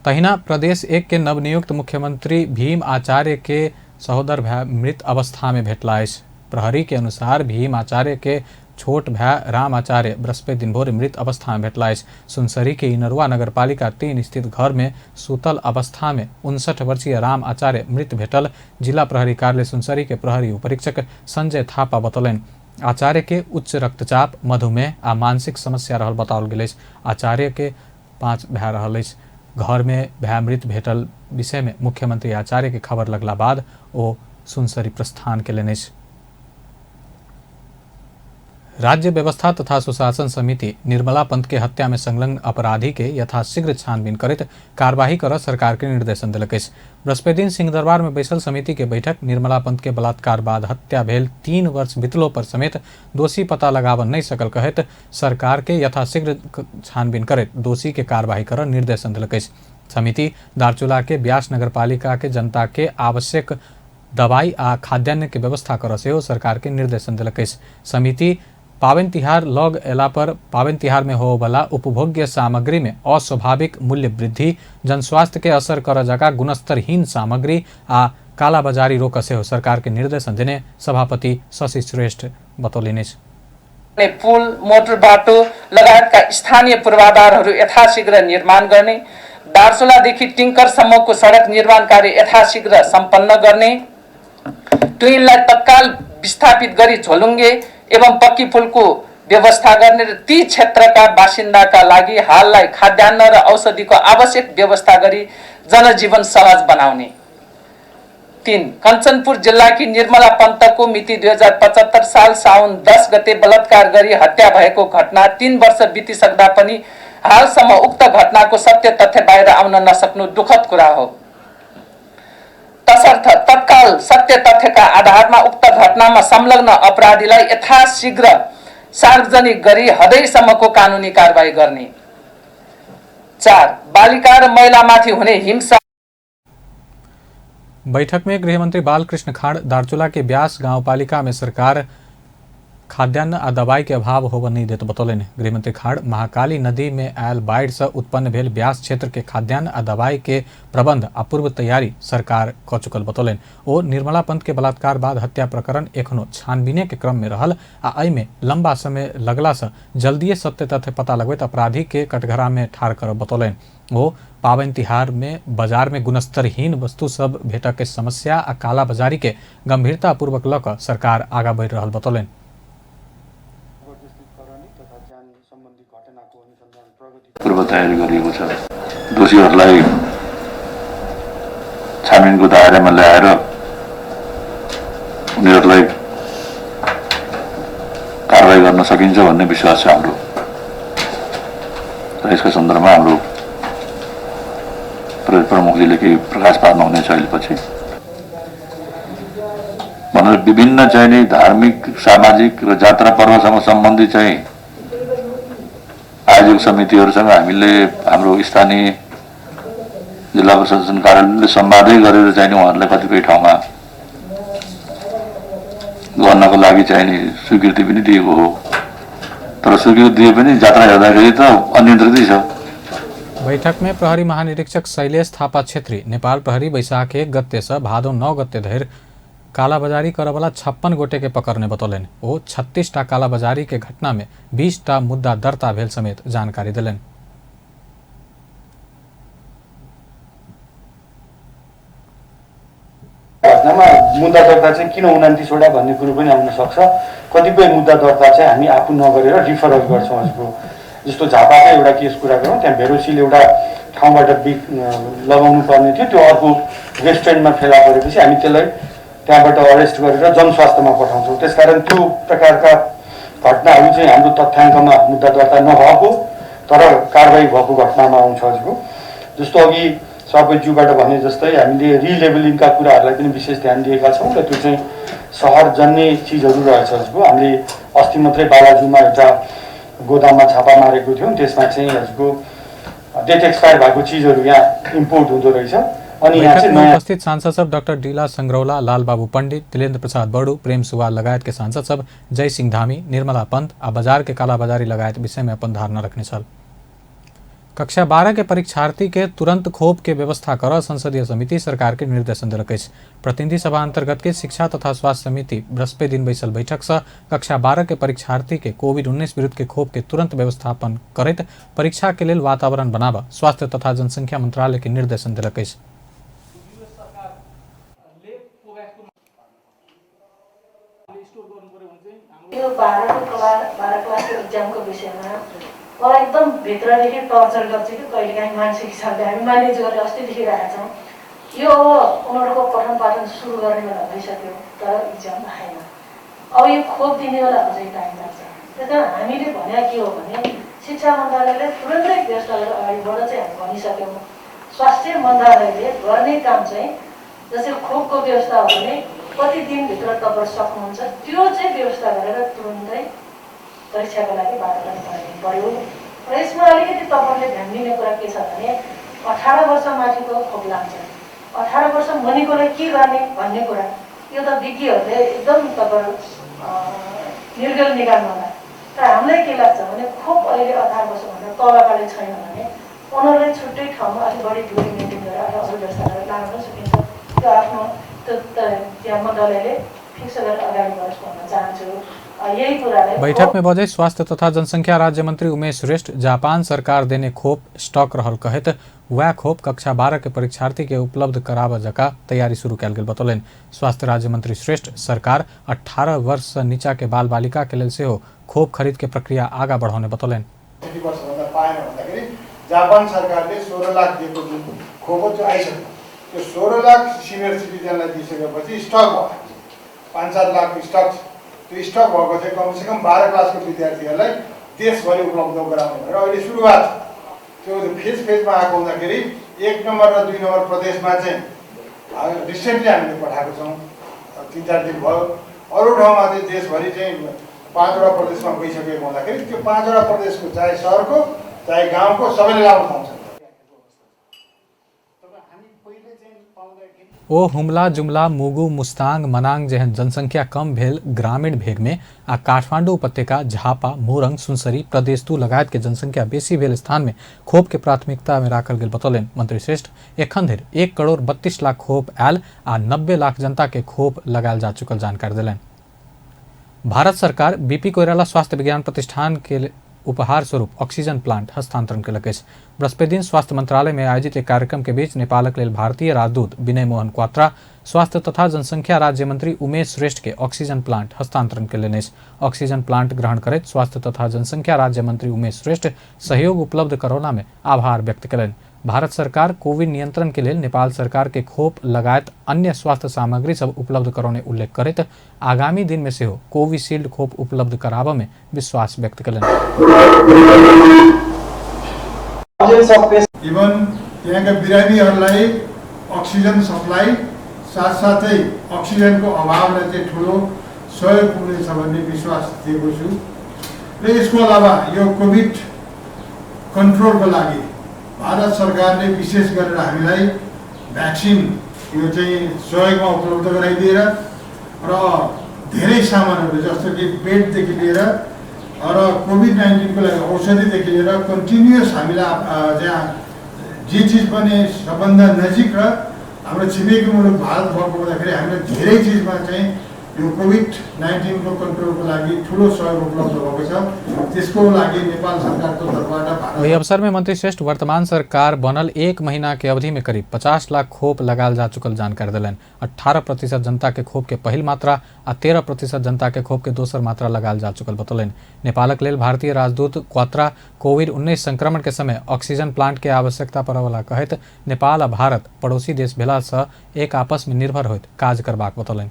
तहिना प्रदेश 1 के नवनियुक्त मुख्यमंत्री भीम आचार्य के सहोदर भाई मृत अवस्था में भेटला अछि। प्रहरी के अनुसार भीम आचार्य के छोट भाई राम आचार्य बृहस्पति दिन भोरे मृत अवस्था में भेटला अछि। सुनसरी के इनरुआ नगरपालिका 3 स्थित घर में सुतल अवस्था में 59 वर्षीय राम आचार्य मृत भेटल जिला प्रहरी कार्यालय सुनसरी के प्रहरी उपरीक्षक संजय थापा बतौलनि। आचार्य के उच्च रक्तचाप, मधुमेह आ मानसिक समस्या रहल बताओल गेल अछि। आचार्य के 5 भाई रहल अछि। घर में भाई मृत भेटल विषय में मुख्यमंत्री आचार्य के खबर लगला बाद ओ सुनसरी प्रस्थान केलनि अछि। राज्य व्यवस्था तथा सुशासन समिति निर्मला पंत के हत्या में संलग्न अपराधी के यथाशीघ्र छानबीन करैत कार्यवाही कर सरकार के निर्देशन देलक अछि। बृहस्पति दिन सिंहदरबार में बैसल समिति के बैठक निर्मला पंत के बलात्कार बाद हत्या भेल 3 वर्ष बीतलो पर समेत दोषी पता लगाबऽ नहीं सकल कहैत सरकार के यथाशीघ्र छानबीन करैत दोषी के कार्यवाही कर निर्देशन देलक अछि। समिति दार्चुला के ब्यास नगरपालिका के जनता के आवश्यक दवाई आ खाद्यान्न के व्यवस्था कर सेहो सरकार के निर्देशन देलक अछि। समिति पावन तिहार लग एला पर पावन तिहार में होबला उपभोग्य सामग्री में अस्वाभाविक मूल्य वृद्धि, जनस्वास्थ्य के असर कर जगह गुणस्तरहीन सामग्री आ कालाबाजारी रोक सेहो सरकार के निर्देशन देने सभापति शशि श्रेष्ठ बतौलनि। पुल, मोटर बाटो लगायतका स्थानीय पूर्वाधारहरू यथाशीघ्र निर्माण गर्ने, दार्चुलादेखि टिङ्करसम्मको सडक निर्माण कार्य यथाशीघ्र सम्पन्न गर्ने, टुइनलाई तत्काल विस्थापित गरी झोलुङ्गे एवं पक्की पुलको व्यवस्था गर्ने र ती क्षेत्रका बासिन्दाका लागि हाललाई खाद्यान्न र औषधिको आवश्यक व्यवस्था गरी जनजीवन सहज बनाउने। 3. कञ्चनपुर जिल्लाकी निर्मला पन्तको मिति 2075 साल साउन 10 गते बलात्कार गरी हत्या भएको घटना 3 वर्ष बितिसक्दा पनि हालसम्म उक्त घटनाको सत्य तथ्य बाहिर आउन नसक्नु दुःखद कुरा हो। तसर्थ तत्काल सत्य तथ्यका आधारमा उक्त घटनामा संलग्न अपराधीलाई यथाशीघ्र सार्वजनिक गरी हदैसम्मको कानुनी कारबाही गर्ने। 4. बालिका र महिलामाथि हुने हिंसा। बैठक में गृहमंत्री बालकृष्ण खाड़ दार्चुला के ब्यास गांवपालिका में सरकार खाद्यान्न आ दवाई के अभाव होबऽ नहीं देत बतौलनि। गृहमंत्री खाड़ महाकाली नदी में आयल बाढ़ि से उत्पन्न भेल ब्यास क्षेत्र के खाद्यान्न आ दवाई के प्रबंध आ पूर्व तैयारी सरकार क चुकल बतौलनि। ओ निर्मला पंत के बलात्कार बाद हत्या प्रकरण एखनो छानबीने के क्रम में रहल आ एहिमे लंबा समय लगला से जल्दिए सत्य तथ्य पता लगबैत अपराधी के कटघरा में ठाढ़ करब बतौलनि। ओ पावन तिहार में बाजार में गुणस्तरहीन वस्तु सब भेटक के समस्या आ कालाबाजारी के गंभीरता पूर्वक ल क सरकार आगा बढ़ि रहल बतौलनि। पूर्व तयारी गरिएको छ। दोषीहरूलाई छानबिनको दायरामा ल्याएर उनीहरूलाई कारबाही गर्न सकिन्छ भन्ने विश्वास छ हाम्रो। र यसको सन्दर्भमा हाम्रो प्रमुखजीले केही प्रकाश पार्नुहुनेछ अहिलेपछि। भनेर विभिन्न चाहिँ नि धार्मिक, सामाजिक र जात्रा पर्वसँग सम्बन्धित चाहिँ आयोजक समितिहरूसँग हामीले हाम्रो स्थानीय जिल्ला प्रशासन कार्यालयले सम्वादै गरेर चाहिँ नि उहाँहरूलाई कतिपय ठाउँमा गर्नको लागि चाहिँ नि स्वीकृति पनि दिएको हो। तर स्वीकृति दिए पनि जात्रा हेर्दाखेरि त अनियन्त्रितै छ। बैठक में प्रहरी महानिरीक्षक शैलेश थापा छेत्री नेपाल प्रहरी वैशाख 1 गते से भादो 9 गते धरि कालाबाजारी करवाला 56 गोटे के पकड़ने बतौलनि। ओ 36 टा कालाबाजारी के घटना में 20 टा मुद्दा दर्ता भेल समेत जानकारी दिलनि। घटनामा मुद्दा दर्ता चाहिँ किन 29 वटा भन्ने कुरो पनि आउन सक्छ। कतिपय मुद्दा दर्ता चाहिँ हामी आफू नगरेर रिफरल गर्छौँ। हजुरको जस्तो झापाकै एउटा केस कुरा गरौँ, त्यहाँ भेरोसिल एउटा ठाउँबाट लगाउनु पर्ने थियो, त्यो अर्को रेस्टुरेन्टमा फेला परेपछि हामी त्यसलाई त्यहाँबाट अरेस्ट गरेर जनस्वास्थ्यमा पठाउँछौँ। त्यसकारण त्यो प्रकारका घटनाहरू चाहिँ हाम्रो तथ्याङ्कमा मुद्दा दर्ता नभएको तर कारबाही भएको घटनामा आउँछ। हजुरको जस्तो अघि सबै भने जस्तै हामीले रिलेबलिङका कुराहरूलाई पनि विशेष ध्यान दिएका छौँ र त्यो चाहिँ सहर जन्ने चिजहरू रहेछ। हजुरको हामीले अस्ति मात्रै बालाजुमा एउटा गोदाममा छापा मारेको थियौँ, त्यसमा चाहिँ हजुरको डेट एक्सपायर भएको चिजहरू यहाँ इम्पोर्ट हुँदो रहेछ। अनि यहाँ चाहिँ नयाँ उपस्थित सांसद सब डाक्टर डीला संग्रौला, लालबाबू पंडित, तिलेन्द्र प्रसाद बड़ू, प्रेम सुवाल लगायत के सांसद सब जय सिंह धामी, निर्मला पंत आ बाजार के कालाबाजारी लगायत विषय में अपन धारणा रखने छल। कक्षा 12 के परीक्षार्थी के तुरंत खोप के व्यवस्था कर संसदीय समिति सरकार के निर्देशन दिलक अछि। प्रतिनिधि सभा अंतर्गत के शिक्षा तथा स्वास्थ्य समिति बृहस्पति दिन बैसल बैठक से कक्षा 12 के परीक्षार्थी के कोविड-19 विरुद्ध के खोप के तुरंत व्यवस्थापन करैत परीक्षा के लेल वातावरण बनाबा स्वास्थ्य तथा जनसंख्या मंत्रालय के निर्देशन दिलक अछि। यो 12 क्लासको एक्जामको विषयमा मलाई एकदम भित्रदेखि टर्चर गर्छ कि कहिलेकाहीँ मानसिक हिसाबले हामी म्यानेज गरेर अस्ति लेखिरहेका छौँ। यो अब उनीहरूको पठन पाठन सुरु गर्ने बेला भइसक्यो तर इक्जाम आएन। अब यो खोप दिने बेला अझै टाइम लाग्छ। त्यस कारण हामीले भने के हो भने शिक्षा मन्त्रालयले तुरन्तै व्यवस्था गरेर अगाडि बढ्न चाहिँ हामी भनिसक्यौँ। स्वास्थ्य मन्त्रालयले गर्ने काम चाहिँ जसरी खोपको व्यवस्था हो भने कति दिनभित्र तपाईँ सक्नुहुन्छ त्यो चाहिँ व्यवस्था गरेर तुरन्तै परीक्षाको लागि वातावरण बनाइदिनु पर्यो। र यसमा अलिकति तपाईँले ध्यान दिने कुरा के छ भने 18 वर्ष माथिको खोप लाग्छ। 18 वर्ष मुनिकोलाई के गर्ने भन्ने कुरा यो त विज्ञहरूले एकदम तपाईँ निर्गल निकाल्नु होला। तर हामीलाई के लाग्छ भने खोप अहिले 18 वर्षभन्दा तलकाले छैन भने उनीहरूलाई छुट्टै ठाउँमा अलिक बढी दुरी मेन्टेन गरेर अरू व्यवस्था गरेर लान पनि सकिन्छ। त्यो आफ्नो त्यहाँ मन्त्रालयले फिक्स गरेर अगाडि बढोस् भन्न चाहन्छु। यही कुरालाई बैठक में बजे स्वास्थ्य तथा जनसंख्या राज्य मंत्री उमेश श्रेष्ठ जापान सरकार देने खोप स्टॉक रहल कहत वह खोप कक्षा 12 के परीक्षार्थी के उपलब्ध कराब जका तैयारी शुरू कल गेल बतौलन। स्वास्थ्य राज्य मंत्री श्रेष्ठ सरकार 18 वर्ष से नीचा के बाल बालिका के लेल सेहो खोप खरीद के प्रक्रिया आगा बढ़ाउने बतौलन। जापान सरकारले 16 लाख दिएको जुन खोप चाहिँ आइसक्यो त्यो 16 लाख सिनियर सिटिजनलाई दिइसकेपछि स्टक भयो। 5-7 लाख स्टक त्यो स्टक भएको चाहिँ कमसेकम 12 क्लासको विद्यार्थीहरूलाई देशभरि उपलब्ध गराउने भनेर अहिले सुरुवात त्यो फेजमा आएको हुँदाखेरि 1 नम्बर र 2 नम्बर प्रदेशमा चाहिँ रिसेन्टली हामीले पठाएको छौँ। 3-4 दिन भयो। अरू ठाउँमा चाहिँ देशभरि चाहिँ 5वटा प्रदेशमा गइसकेको हुँदाखेरि त्यो 5वटा प्रदेशको चाहे सहरको चाहे गाउँको सबैले लाभ पाउँछ। ओ हुम्ला जुम्ला मुगु मुस्ताङ मनाङ जेहन जनसंख्या कम भेल ग्रामीण भेग में आ काठमाडौँ उपत्यका झापा मोरङ सुनसरी प्रदेश 2 लगायत के जनसंख्या बेसी भेल स्थान में खोप के प्राथमिकता में राखल गेल बतौलन। मंत्री श्रेष्ठ एखन धरि 1 करोड़ 32 लाख खोप आयल आ 90 लाख जनता के खोप लगायल जा चुकल जानकारी दिलन। भारत सरकार बीपी कोइराला स्वास्थ्य विज्ञान प्रतिष्ठान के उपहार स्वरूप ऑक्सीजन प्लांट हस्तांतरण कयलक अछि। बृहस्पति दिन स्वास्थ्य मंत्रालय में आयोजित एक कार्यक्रम के बीच नेपालक लेल भारतीय राजदूत विनय मोहन क्वात्रा स्वास्थ्य तथा जनसंख्या राज्य मंत्री उमेश श्रेष्ठ के ऑक्सीजन प्लांट हस्तांतरण कयलनि अछि। ऑक्सीजन प्लांट ग्रहण करैत स्वास्थ्य तथा जनसंख्या राज्य मंत्री उमेश श्रेष्ठ सहयोग उपलब्ध करौला में आभार व्यक्त कयलनि। भारत सरकार कोविड नियंत्रण के लिए नेपाल सरकार के खोप लगायत अन्य स्वास्थ्य सामग्री सब उपलब्ध करौने उल्लेख करैत आगामी दिन में सेहो कोविशील्ड खोप उपलब्ध कराबा में विश्वास व्यक्त कयलनि। इवन यहाँका बिरामीहरूलाई अक्सिजन सप्लाई साथसाथै अक्सिजनको अभावलाई चाहिँ ठुलो सहयोग पुग्नेछ भन्ने विश्वास दिएको छु। र यसको अलावा यो कोभिड कन्ट्रोलको लागि भारत सरकारले विशेष गरेर हामीलाई भ्याक्सिन यो चाहिँ सहयोगमा उपलब्ध गराइदिएर र धेरै सामानहरू जस्तो कि बेडदेखि लिएर र कोभिड-19 को लागि औषधिदेखि लिएर कन्टिन्युअस हामीलाई जहाँ जे चिज पनि सबभन्दा नजिक र हाम्रो छिमेकी मुलुक भारत भएको हुँदाखेरि हामीले धेरै चिजमा चाहिँ यो कोभिड-19 को कन्ट्रोलको लागि ठुलो सहयोग उपलब्ध भएको छ। त्यसको लागि नेपाल सरकारको तर्फबाट वही अवसर में मंत्री श्रेष्ठ वर्तमान सरकार बनल 1 महीना के अवधि में करीब 50 लाख खोप लगाल जा चुकल जानकारी दिलन। 18% जनता के खोप के पहिल मात्रा आ 13% जनता के खोप के दोसर मात्रा लगाल जा चुकल बतौलन। नेपालक लेल भारतीय राजदूत क्वात्रा कोविड-19 संक्रमण के समय ऑक्सीजन प्लांट के आवश्यकता पड़ला कहत नेपाल आ भारत पड़ोसी देश भेला से एक आपस में निर्भर होइत काज करबाक बतौलन।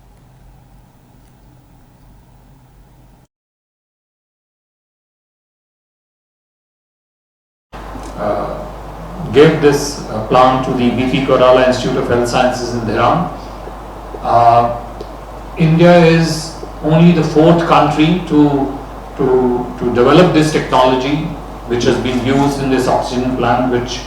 Gave this plant to the BP Koirala Institute of Health Sciences in Dhahran. India is only the 4th country to develop this technology, which has been used in this oxygen plant, which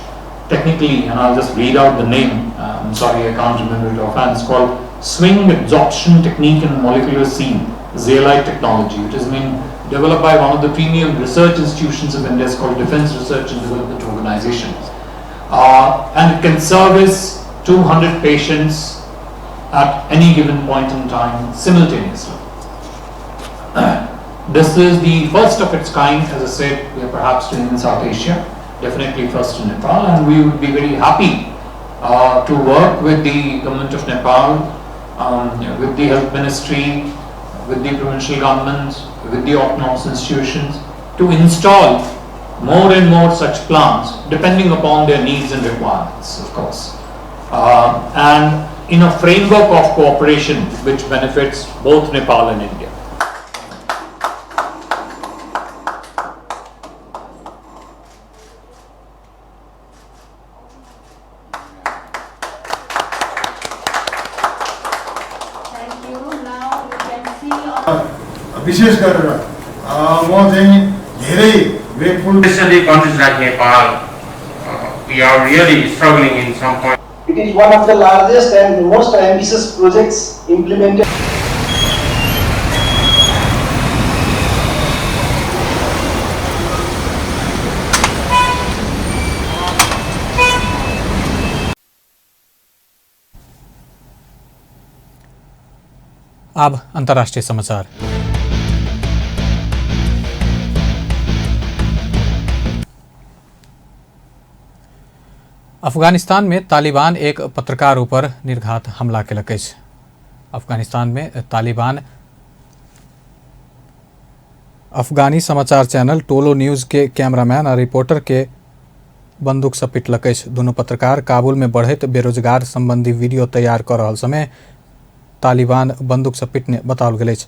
technically, and I'll just read out the name, I'm sorry I can't remember it offhand, it's called Swing Adsorption Technique in Molecular Sieve, zeolite technology, which has been developed by one of the premium research institutions of India, is called Defence Research and Development Organization. And it can service 200 patients at any given point in time simultaneously. This is the first of its kind. As I said, we are perhaps doing in South Asia, definitely first in Nepal, and we would be very happy to work with the government of Nepal, with the health ministry, with the provincial governments, with the autonomous institutions, to install more and more such plants depending upon their needs and requirements, of course, and in a framework of cooperation which benefits both Nepal and India. विशेष गरेर म चाहिँ धेरै grateful especially countries like Nepal, we are really struggling in some point. It is one of the largest and most ambitious projects implemented. अब अंतर्राष्ट्रीय समाचार। अफगानिस्तान में तालिबान एक पत्रकार ऊपर निर्घात हमला केलक अछि। अफगानिस्तान में तालिबान अफगानी समाचार चैनल टोलो न्यूज के कैमरामैन और रिपोर्टर के बंदूक से पिटलक अछि। दोनों पत्रकार काबुल में बढ़त बेरोजगार संबंधी वीडियो तैयार कर रहल समय तालिबान बंदूक से पिटने बताओल गेल अछि।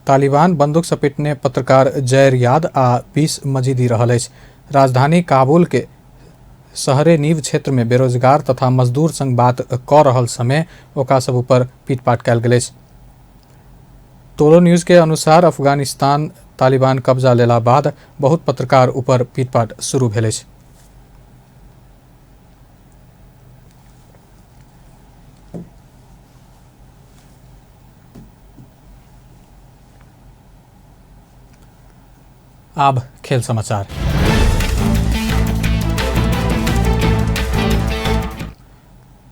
तालिबान बंदूक से पिटने पत्रकार जैर याद आ 20 मजीदी रहल अछि। राजधानी काबुल के शहरे नीव क्षेत्र में बेरोजगार तथा मजदूर संग बात कर रहल समय ओकरा सब ऊपर पीटपाट कयल गेल अछि। टोलो न्यूज के अनुसार अफगानिस्तान तालिबान कब्जा लेला बाद बहुत पत्रकार ऊपर पीटपाट शुरू भेल अछि। अब खेल समाचार।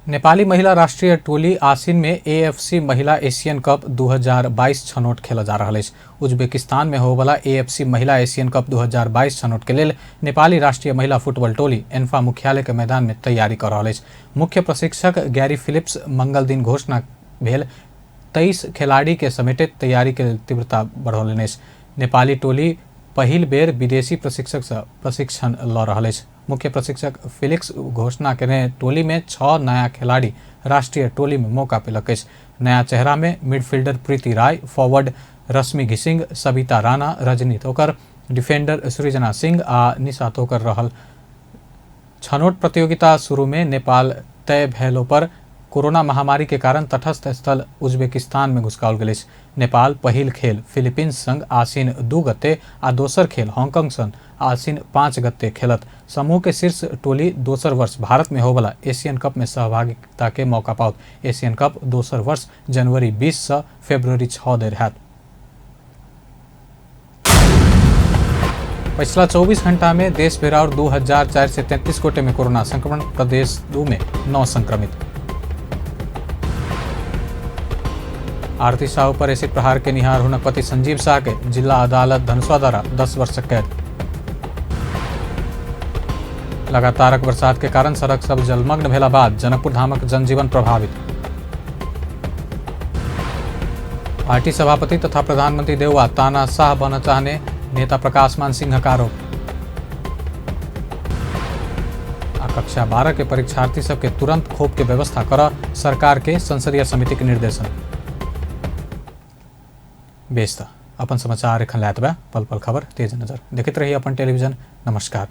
नेपाली महिला राष्ट्रीय टोली आसिन में AFC महिला एशियन कप 2022 छनौट खेल जा रहा है। उज्बेकिस्तान में होबला AFC महिला एशियन कप 2022 छनौट के लेल नेपाली राष्ट्रीय महिला फुटबॉल टोली एन्फा मुख्यालय के मैदान में तैयारी कर रहा है। मुख्य प्रशिक्षक गैरी फिलिप्स मंगल दिन घोषणा भेल 23 खिलाड़ी के समेटित तैयारी के तीव्रता बढ़ौलनि। नेपाली टोली पहिल बेर विदेशी प्रशिक्षक से प्रशिक्षण ल रहल अछि। मुख्य प्रशिक्षक फिलिक्स घोषणा केने टोली में 6 नया खिलाड़ी राष्ट्रीय टोली में मौका पेलक अछि। नया चेहरा में मिडफील्डर प्रीति राय, फॉरवर्ड रश्मि घिसिंग, सविता राणा, रजनी तोकर, डिफेंडर सृजना सिंह आ निशा तोकर रहल। छनौट प्रतियोगिता शुरू में नेपाल तय भेलो पर कोरोना महामारी के कारण तटस्थ स्थल उज्बेकिस्तान में घुसकाओल गेल। नेपाल पहिल खेल फिलीपींस संग आसिन 2 गते आ दोसर खेल हांगकांग संग आसिन 5 गते खेलत। समूह के शीर्ष टोली दोसर वर्ष भारत में होबला एशियन कप में सहभागिता के मौका पाओत। एशियन कप दोसर वर्ष जनवरी 20 से फरवरी 6 धरि हैत। पिछला 24 घंटा में देश भर और 2433 गोटे में कोरोना संक्रमण, प्रदेश 2 में 9 संक्रमित। आरती साहू पर एसिड प्रहार के निहार हुनक पति संजीव शाह के जिला अदालत धनुषा द्वारा 10 वर्ष कैद। लगातार बरसात के कारण सड़क सब जलमग्न भेला बाद जनकपुर धामक जनजीवन प्रभावित। पार्टी सभापति तथा प्रधानमंत्री देउवा तानाशाह बनना चाहने नेता प्रकाश मान सिंह का आरोप। कक्षा 12 के परीक्षार्थी सबके तुरंत खोप के व्यवस्था कर सरकार के संसदीय समिति के निर्देशन। बेस्ता अपन समाचार एखन लायत बा। पल पल खबर तेज नजर देखते रहिए अपन टेलीविजन। नमस्कार।